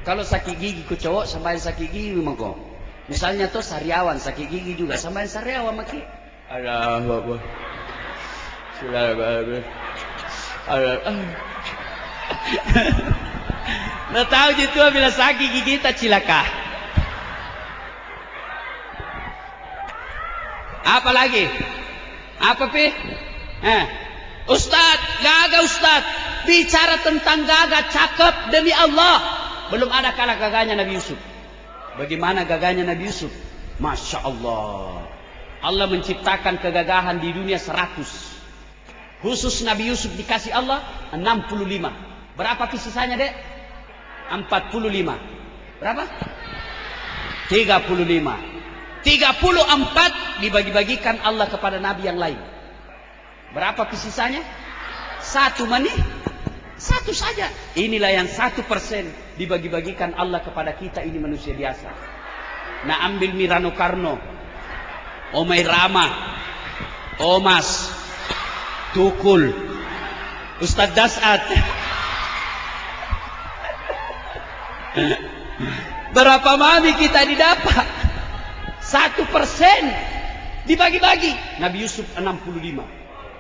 Kalau sakit gigi ku cowok sampai sakit gigi memang kok. Misalnya tuh sariawan sakit gigi juga sampai sariawan maki. Allah Akbar. Nggak tahu gitu bila sakit gigi kita cilaka. Apa lagi? Apa pi? Ustad, gagah Ustad. Bicara tentang gagah cakep demi Allah. Belum ada kalah gagahnya Nabi Yusuf. Bagaimana gagahnya Nabi Yusuf? Masya Allah. Allah menciptakan kegagahan di dunia 100. Khusus Nabi Yusuf dikasih Allah 65. Berapa sisanya dek? 45. Berapa? 35. 34 dibagi-bagikan Allah kepada Nabi yang lain. Berapa sisanya? 1 mani? 1 saja. Inilah yang 1% dibagi-bagikan Allah kepada kita ini manusia biasa. Nah ambil Mirano Karno, Omai Rama, Omas, Tukul, Ustadz Dasat. Berapa mami kita didapat? 1% dibagi-bagi. Nabi Yusuf 65.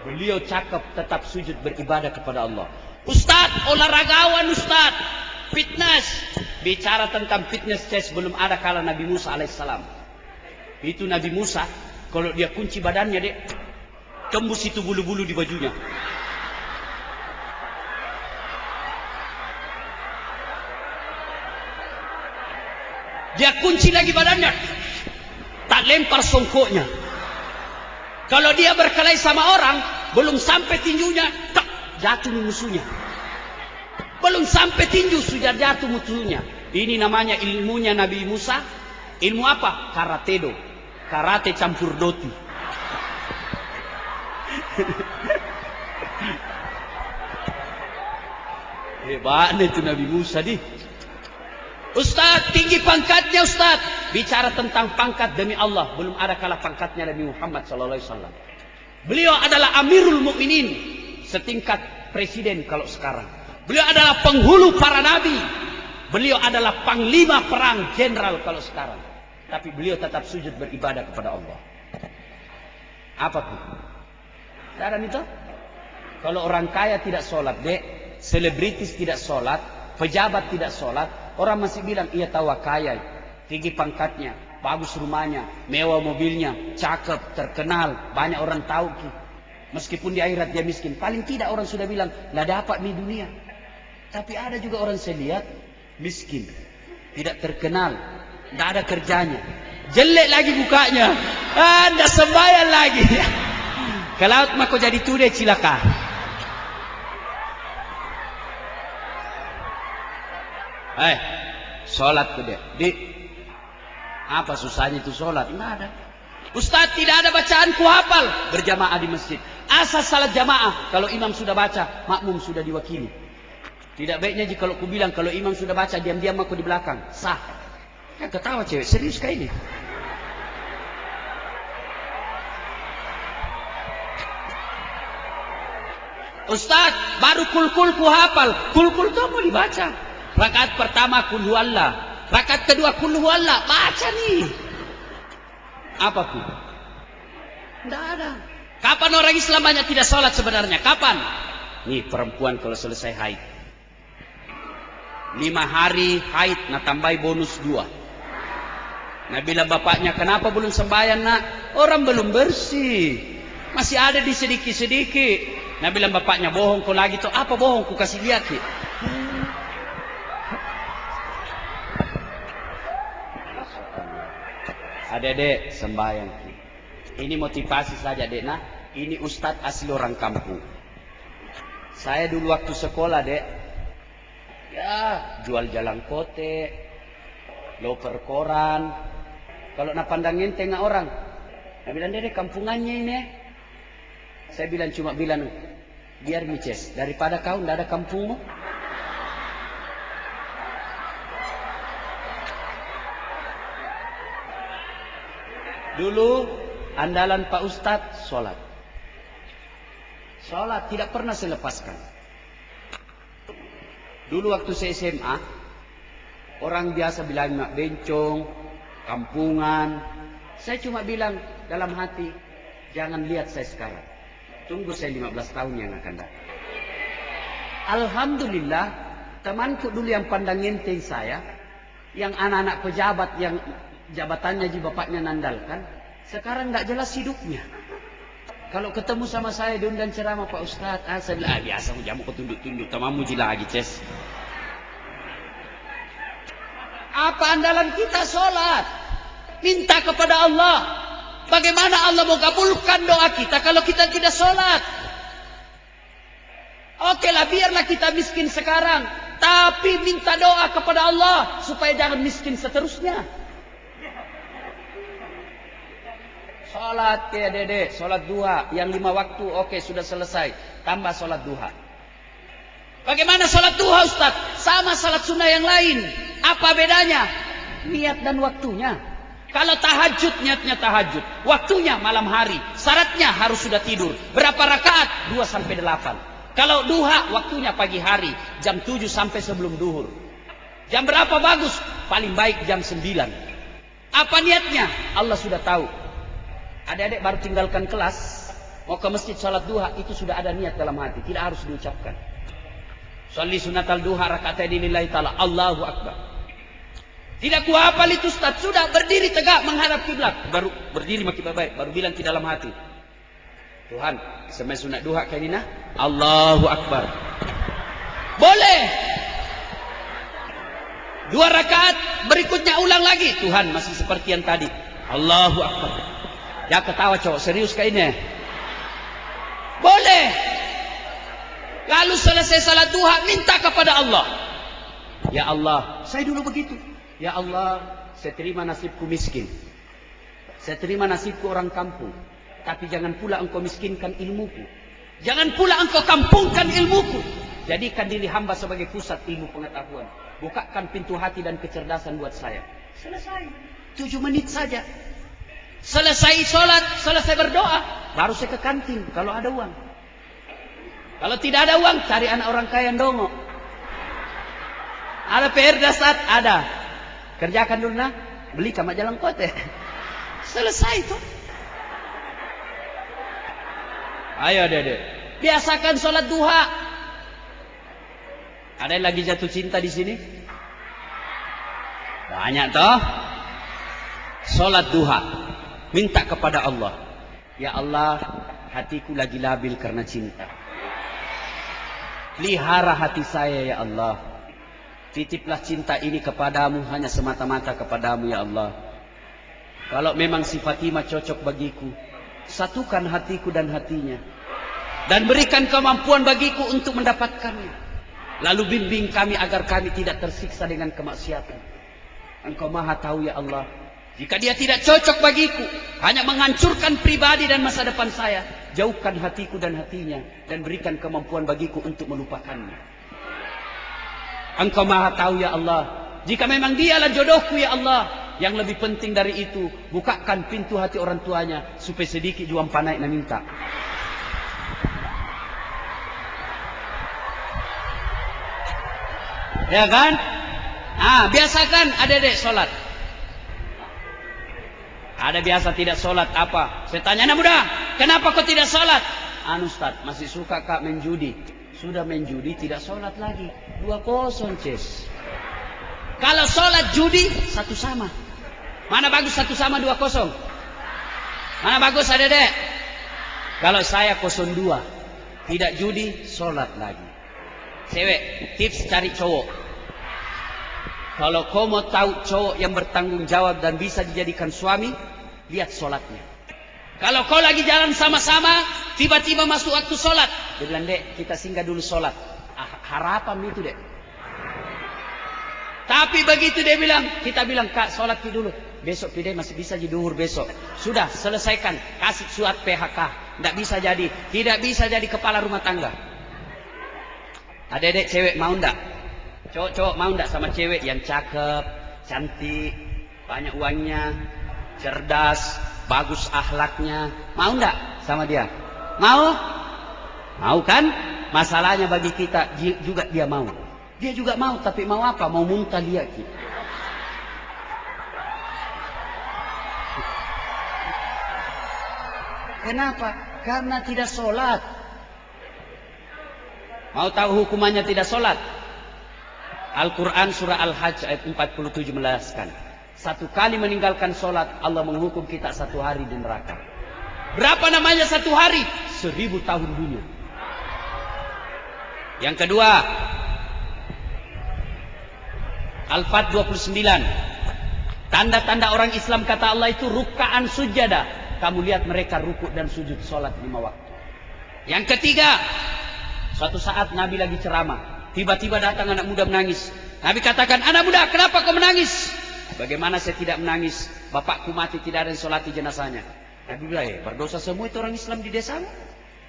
Beliau cakap tetap sujud beribadah kepada Allah. Ustadz, olahragawan Ustadz. Fitness. Bicara tentang fitness chest belum ada kala Nabi Musa alaihissalam. Itu Nabi Musa, kalau dia kunci badannya dek, tembus itu bulu-bulu di bajunya. Dia kunci lagi badannya, tak lempar songkoknya. Kalau dia berkelahi sama orang, belum sampai tinjunya, tak jatuh musuhnya. Belum sampai tinju sudah jatuh musuhnya. Ini namanya ilmunya Nabi Musa. Ilmu apa? Karatedo. Karate campur doti. Hebatnya itu Nabi Musa di. Ustaz, tinggi pangkatnya Ustaz. Bicara tentang pangkat demi Allah, belum ada kalah pangkatnya Nabi Muhammad SAW. Beliau adalah Amirul Mukminin, setingkat presiden kalau sekarang. Beliau adalah penghulu para nabi. Beliau adalah panglima perang jenderal kalau sekarang. Tapi beliau tetap sujud beribadah kepada Allah. Apa tuh? Cara itu? Kalau orang kaya tidak sholat, dek, selebritis tidak sholat, pejabat tidak sholat, orang masih bilang ia tahu kaya, tinggi pangkatnya, bagus rumahnya, mewah mobilnya, cakep, terkenal, banyak orang tahu. Meskipun di akhirat dia miskin, paling tidak orang sudah bilang lah dapat di dunia. Tapi ada juga orang saya lihat miskin, tidak terkenal, tidak ada kerjanya, jelek lagi mukanya, anda sembahyang lagi. Kalau mako jadi tude cilaka. Sholat tuh deh. Apa susahnya itu sholat? Nggak ada. Ustaz, tidak ada bacaan ku hafal. Berjamaah di masjid. Asal salat jamaah. Kalau imam sudah baca, makmum sudah diwakili. Tidak baiknya jika kalau ku bilang kalau imam sudah baca, diam-diam aku di belakang. Sah. Ya ketawa cewek, serius kayak ini. Ustaz, baru kul-kul ku hafal. Kul-kul itu mau dibaca. Rakaat pertama kul huwallah, rakaat kedua kul huwallah, baca nih. Apa tuh? Tidak ada. Kapan orang Islam banyak tidak sholat sebenarnya? Kapan? Nih perempuan kalau selesai haid, 5 hari haid, nah tambahi bonus 2. Nah bilang bapaknya, kenapa belum sembahyang nak? Orang belum bersih, masih ada di sedikit-sedikit. Nah bilang bapaknya, bohong kau lagi tuh. Apa bohong? Ku kasih lihat ki. Adek-adek sembahyang. Ini motivasi saja dek. Nah, ini ustadz asli orang kampung. Saya dulu waktu sekolah dek, ya jual jalan kote, loper koran. Kalau nak pandangin tengah orang, nah bilang dek kampungannya ini. Saya bilang cuma bilang biar mices daripada kau ndak ada kampungmu. Dulu andalan Pak Ustadz sholat. Sholat tidak pernah saya lepaskan. Dulu waktu saya SMA, Orang biasa bilang nak bencong, kampungan. Saya cuma bilang dalam hati, jangan lihat saya sekarang. Tunggu saya 15 tahun yang akan datang. Alhamdulillah, temanku dulu yang pandang enteng saya, yang anak-anak pejabat yang jabatannya di bapaknya nandalkan, sekarang nggak jelas hidupnya. Kalau ketemu sama saya diundang ceramah, Pak Ustadz, saya bilang, biasa jamu ketunduk-tunduk, tamamu jila lagi, Ces. Apa andalan kita? Sholat. Minta kepada Allah. Bagaimana Allah mau kabulkan doa kita kalau kita tidak sholat? Oke lah, biarlah kita miskin sekarang, tapi minta doa kepada Allah supaya jangan miskin seterusnya. Sholat ya dede, sholat duha yang 5 waktu, oke sudah selesai. Tambah sholat duha. Bagaimana sholat duha Ustaz? Sama sholat sunnah yang lain. Apa bedanya? Niat dan waktunya. Kalau tahajud, niatnya tahajud. Waktunya malam hari. Syaratnya harus sudah tidur. Berapa rakaat? 2 sampai 8. Kalau duha, waktunya pagi hari. Jam 7 sampai sebelum duhur. Jam berapa bagus? Paling baik jam 9. Apa niatnya? Allah sudah tahu. Adik-adik baru tinggalkan kelas, mau ke masjid sholat duha, itu sudah ada niat dalam hati. Tidak harus diucapkan. Sholli sunatal duha raka'ataini lillahi ta'ala. Allahu Akbar. Tidak ku hafal itu Ustaz. Sudah berdiri tegak menghadap kiblat. Baru berdiri makin baik. Baru bilang di dalam hati, Tuhan, semai sunat duha kayak ini nah. Allahu Akbar. Boleh. 2 rakaat berikutnya ulang lagi. Tuhan, masih seperti yang tadi. Allahu Akbar. Ya ketawa cowok, serius kayak ini. Boleh. Lalu selesai salat duha, minta kepada Allah. Ya Allah, saya dulu begitu. Ya Allah, saya terima nasibku miskin. Saya terima nasibku orang kampung. Tapi jangan pula engkau miskinkan ilmuku. Jangan pula engkau kampungkan ilmuku. Jadikan diri hamba sebagai pusat ilmu pengetahuan. Bukakan pintu hati dan kecerdasan buat saya. Selesai. 7 menit saja. Selesai sholat, selesai berdoa, baru saya ke kantin kalau ada uang. Kalau tidak ada uang, cari anak orang kaya yang dongok. Ada PR dasar, ada. Kerjakan dulu nah, beli ke majalah kote. Selesai itu. Ayo dede, biasakan sholat duha. Ada yang lagi jatuh cinta di sini? Banyak toh. Sholat duha. Minta kepada Allah. Ya Allah, hatiku lagi labil karena cinta. Pelihara hati saya ya Allah. Titiplah cinta ini kepadamu, hanya semata-mata kepadamu ya Allah. Kalau memang si Fatimah cocok bagiku, satukan hatiku dan hatinya. Dan berikan kemampuan bagiku untuk mendapatkannya. Lalu bimbing kami agar kami tidak tersiksa dengan kemaksiatan. Engkau maha tahu ya Allah. Jika dia tidak cocok bagiku, hanya menghancurkan pribadi dan masa depan saya, jauhkan hatiku dan hatinya, dan berikan kemampuan bagiku untuk melupakannya. Engkau maha tahu ya Allah. Jika memang dialah jodohku ya Allah, yang lebih penting dari itu, bukakan pintu hati orang tuanya, supaya sedikit juang panai na minta. Ya kan? Biasakan adik-adik sholat. Ada biasa tidak sholat apa? Saya tanya anak muda, kenapa kau tidak sholat? Ustaz, masih suka kak main judi. Sudah main judi tidak sholat lagi. 2-0 Ces. Kalau sholat judi 1 sama. Mana bagus 1 sama 2-0? Mana bagus adik-adik? Kalau saya 0-2. Tidak judi, sholat lagi. Cewek, tips cari cowok. Kalau kau mau tahu cowok yang bertanggung jawab dan bisa dijadikan suami, lihat sholatnya. Kalau kau lagi jalan sama-sama, tiba-tiba masuk waktu sholat, dia bilang, dek, kita singgah dulu sholat. Harapan itu dek. Tapi begitu dia bilang, kita bilang, kak sholat dulu. Besok pide masih bisa jadi duhur besok. Sudah, selesaikan. Kasih surat PHK. Tidak bisa jadi. Tidak bisa jadi kepala rumah tangga. Adik-adik cewek mau enggak? Cowok-cowok mau enggak sama cewek yang cakep, cantik, banyak uangnya, cerdas, bagus akhlaknya? Mau enggak sama dia? Mau? Mau kan? Masalahnya bagi kita juga dia mau. Dia juga mau, tapi mau apa? Mau muntah dia. Kenapa? Karena tidak sholat. Mau tahu hukumannya tidak sholat? Al-Quran surah Al-Hajj ayat 47 menjelaskan. Satu kali meninggalkan sholat, Allah menghukum kita 1 hari di neraka. Berapa namanya 1 hari? 1000 tahun dunia. Yang kedua, Al-Fat 29. Tanda-tanda orang Islam kata Allah itu ruka'an sujada. Kamu lihat mereka rukuk dan sujud sholat 5 waktu. Yang ketiga, suatu saat Nabi lagi ceramah. Tiba-tiba datang anak muda menangis. Nabi katakan, anak muda, kenapa kau menangis? Bagaimana saya tidak menangis? Bapakku mati, tidak ada yang sholati jenazahnya. Nabi bilang, berdosa semua itu orang Islam di desamu.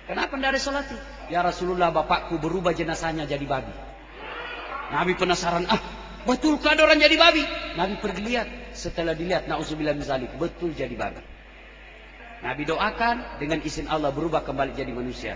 Kenapa tidak ada sholati? Ya Rasulullah, bapakku berubah jenazahnya jadi babi. Nabi penasaran, betulkah ada orang jadi babi? Nabi pergi lihat. Setelah dilihat, na'udzubillah min dzalik, betul jadi babi. Nabi doakan dengan izin Allah berubah kembali jadi manusia.